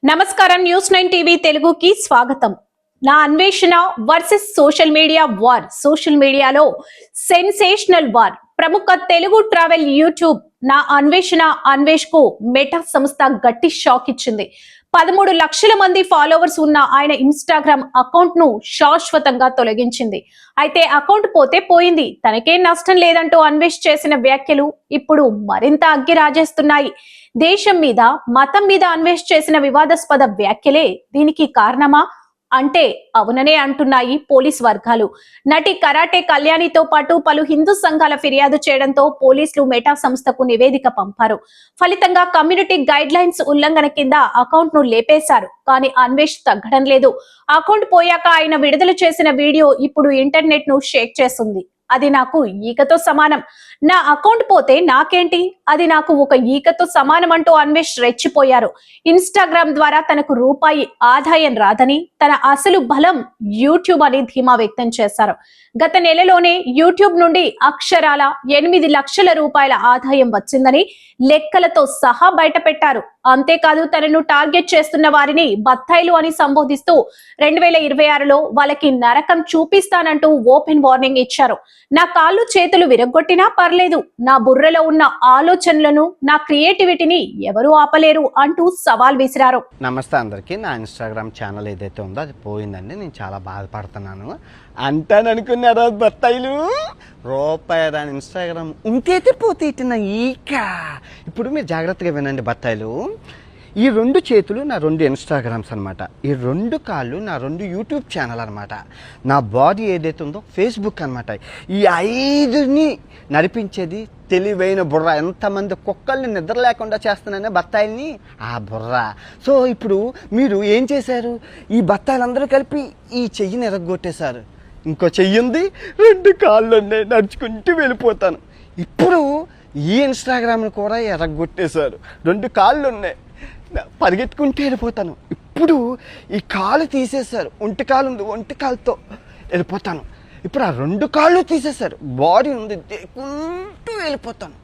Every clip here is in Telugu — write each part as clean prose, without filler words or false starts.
నమస్కారం న్యూస్ 9 టీవీ తెలుగుకి స్వాగతం. నా అన్వేషణ versus social media war. Social మీడియాలో సెన్సేషనల్ వార్. ప్రముఖ తెలుగు ట్రావెల్ యూట్యూబ్ నా అన్వేషణ అన్వేష్ కు మెటా సంస్థ గట్టి షాక్ ఇచ్చింది. 13 లక్షల మంది ఫాలోవర్స్ ఉన్న ఆయన ఇన్స్టాగ్రామ్ అకౌంట్ ను శాశ్వతంగా తొలగించింది. అయితే అకౌంట్ పోతే పోయింది, తనకేం నష్టం లేదంటూ అన్వేష్ చేసిన వ్యాఖ్యలు ఇప్పుడు మరింత అగ్గి రాజేస్తున్నాయి. దేశం మీద మతం మీద అన్వేష్ చేసిన వివాదాస్పద వ్యాఖ్యలే దీనికి కారణమా అంటే అవుననే అంటున్నాయి పోలీస్ వర్గాలు. నటి కరాటే కళ్యాణితో పాటు పలు హిందూ సంఘాల ఫిర్యాదు చేయడంతో పోలీసులు మెటా సంస్థకు నివేదిక పంపారు. ఫలితంగా కమ్యూనిటీ గైడ్ లైన్స్ ఉల్లంఘన కింద అకౌంట్ ను లేపేశారు. కానీ అన్వేష్ తగ్గడం లేదు. అకౌంట్ పోయాక ఆయన విడుదల చేసిన వీడియో ఇప్పుడు ఇంటర్నెట్ ను షేక్ చేస్తుంది. అది నాకు ఈకతో సమానం, నా అకౌంట్ పోతే నాకేంటి, అది నాకు ఒక ఈకతో సమానం అంటూ అన్వేష్ రెచ్చిపోయారు. ఇన్స్టాగ్రామ్ ద్వారా తనకు రూపాయి ఆదాయం రాదని, తన అసలు బలం యూట్యూబ్ అని ధీమా వ్యక్తం చేశారు. గత నెలలోనే యూట్యూబ్ నుండి అక్షరాల 8 లక్షల రూపాయల ఆదాయం వచ్చిందని లెక్కలతో సహా బయట పెట్టారు. అంతేకాదు తనను టార్గెట్ చేస్తున్న వారిని బత్తాయిలు అని సంబోధిస్తూ 2026లో వాళ్ళకి నరకం చూపిస్తానంటూ ఓపెన్ వార్నింగ్ ఇచ్చారు. నా కాళ్ళు చేతులు విరగొట్టినా పర్లేదు, నా బుర్రలో ఉన్న ఆలోచనలను, నా క్రియేటివిటీని ఎవరూ ఆపలేరు అంటూ సవాల్ విసిరారు. నమస్తే అందరికీ. నా ఇన్స్టాగ్రామ్ ఛానల్ ఏదైతే ఉందో అది పోయిందండి. నేను చాలా బాధపడుతున్నాను. అంటాననుకున్నారా బత్తాయిలు? రూపాయి దాని ఇన్స్టాగ్రామ్ ఉంటేతే పోతే ఇట్టిన ఈక. ఇప్పుడు మీరు జాగ్రత్తగా వినండి బత్తాయిలు. ఈ 2 చేతులు నా 2 ఇన్స్టాగ్రామ్స్ అనమాట. ఈ 2 కాళ్ళు నా 2 యూట్యూబ్ ఛానల్ అనమాట. నా బాడీ ఏదైతే ఉందో ఫేస్బుక్ అనమాట. ఈ 5ని నడిపించేది తెలివైన బుర్ర. ఎంతమంది కుక్కల్ని నిద్ర లేకుండా చేస్తున్నానే బత్తాయిల్ని, ఆ బుర్ర. సో ఇప్పుడు మీరు ఏం చేశారు? ఈ బత్తాయిలందరూ కలిపి ఈ చెయ్యిని ఎరగొట్టేశారు. ఇంకో చెయ్యి ఉంది, 2 కాళ్ళు ఉన్నాయి, నడుచుకుంటూ వెళ్ళిపోతాను. ఇప్పుడు ఈ ఇన్స్టాగ్రామ్ని కూడా ఎరగొట్టేశారు. 2 కాళ్ళు ఉన్నాయి, పరిగెత్తుకుంటూ వెళ్ళిపోతాను. ఇప్పుడు ఈ కాలు తీసేశారు, ఒంటి కాలు ఉంది, ఒంటి కాలుతో వెళ్ళిపోతాను. ఇప్పుడు ఆ 2 కాళ్ళు తీసేశారు, బాడీ ఉంది, దేకుంటూ వెళ్ళిపోతాను.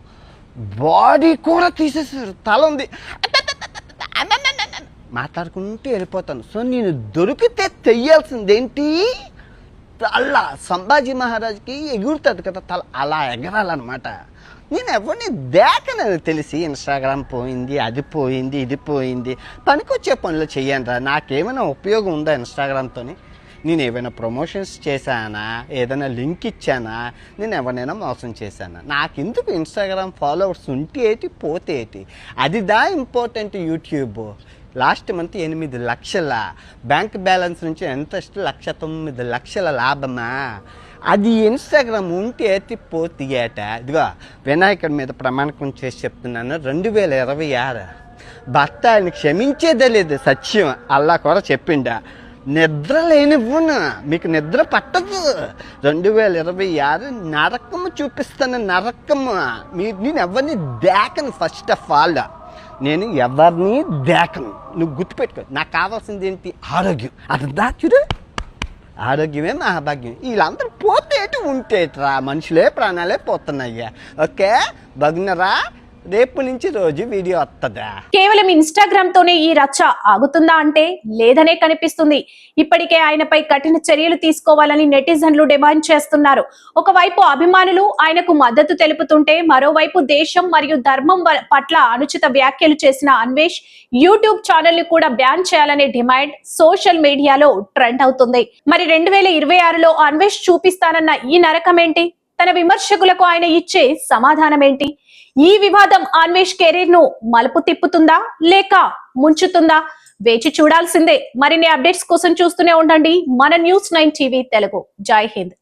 బాడీ కూడా తీసేశారు, తల ఉంది, మాట్లాడుకుంటూ వెళ్ళిపోతాను. సో నేను దొరికితే తెయ్యాల్సిందేంటి? తల. సంభాజీ మహారాజ్కి ఎగురుతుంది కదా తల, అలా ఎగరాలన్నమాట. నేను ఎవరిని దేకనని తెలిసి ఇన్స్టాగ్రామ్ పోయింది, అది పోయింది, ఇది పోయింది. పనికొచ్చే పనులు చెయ్యండి. నాకేమైనా ఉపయోగం ఉందా ఇన్స్టాగ్రామ్తో? నేను ఏమైనా ప్రమోషన్స్ చేశానా, ఏదైనా లింక్ ఇచ్చానా, నేను ఎవరినైనా మోసం చేశానా? నాకెందుకు ఇన్స్టాగ్రామ్ ఫాలోవర్స్ ఉంటే ఏంటి, పోతే ఏంటి? అది ఇంపార్టెంట్. యూట్యూబ్ లాస్ట్ మంత్ 8 లక్షల బ్యాంక్ బ్యాలెన్స్ నుంచి ఎంత 1,09,00,000 లాభమా? అది ఇన్స్టాగ్రామ్ ఉంటే పోతే ఏట. ఇదిగో వినాయకుడి మీద ప్రమాణకం చేసి చెప్తున్నాను, 2026 బత్తాయిని క్షమించేదే లేదు. సత్యం అల్లా కూడా చెప్పిండా. నిద్ర లేనివ్వను, మీకు నిద్ర పట్టదు. 2026 నరకము చూపిస్తాను, నరకము. నేను ఎవరిని దేకను. ఫస్ట్ ఆఫ్ ఆల్ నేను ఎవరిని దేకను. నువ్వు గుర్తుపెట్టుకో. నాకు కావాల్సింది ఏంటి? ఆరోగ్యం. అది చూడు, ఆరోగ్యమే మహాభాగ్యం. వీళ్ళందరూ పోతేటి ఉంటేట్రా, మనుషులే ప్రాణాలే పోతున్నాయ్యా. ఓకే బగ్నరా, రేపు నుంచి రోజు వీడియో వస్తుందా? కేవలం ఇన్స్టాగ్రామ్ తోనే ఈ రచ్చ ఆగుతుందా అంటే లేదనే కనిపిస్తుంది. ఇప్పటికే ఆయనపై కఠిన చర్యలు తీసుకోవాలని నెటిజన్లు డిమాండ్ చేస్తున్నారు. ఒకవైపు అభిమానులు ఆయనకు మద్దతు తెలుపుతుంటే, మరోవైపు దేశం మరియు ధర్మం పట్ల అనుచిత వ్యాఖ్యలు చేసిన అన్వేష్ యూట్యూబ్ ఛానల్ ని కూడా బ్యాన్ చేయాలనే డిమాండ్ సోషల్ మీడియాలో ట్రెండ్ అవుతుంది. మరి 2026లో అన్వేష్ చూపిస్తానన్న ఈ నరకం ఏంటి? తన విమర్శకులకు ఆయన ఇచ్చే సమాధానం ఏంటి? ఈ వివాదం అన్వేష్ కెరీర్ ను మలుపు తిప్పుతుందా లేక ముంచుతుందా? వేచి చూడాల్సిందే. మరిన్ని అప్డేట్స్ కోసం చూస్తూనే ఉండండి మన న్యూస్ 9 టీవీ తెలుగు. జై హింద్.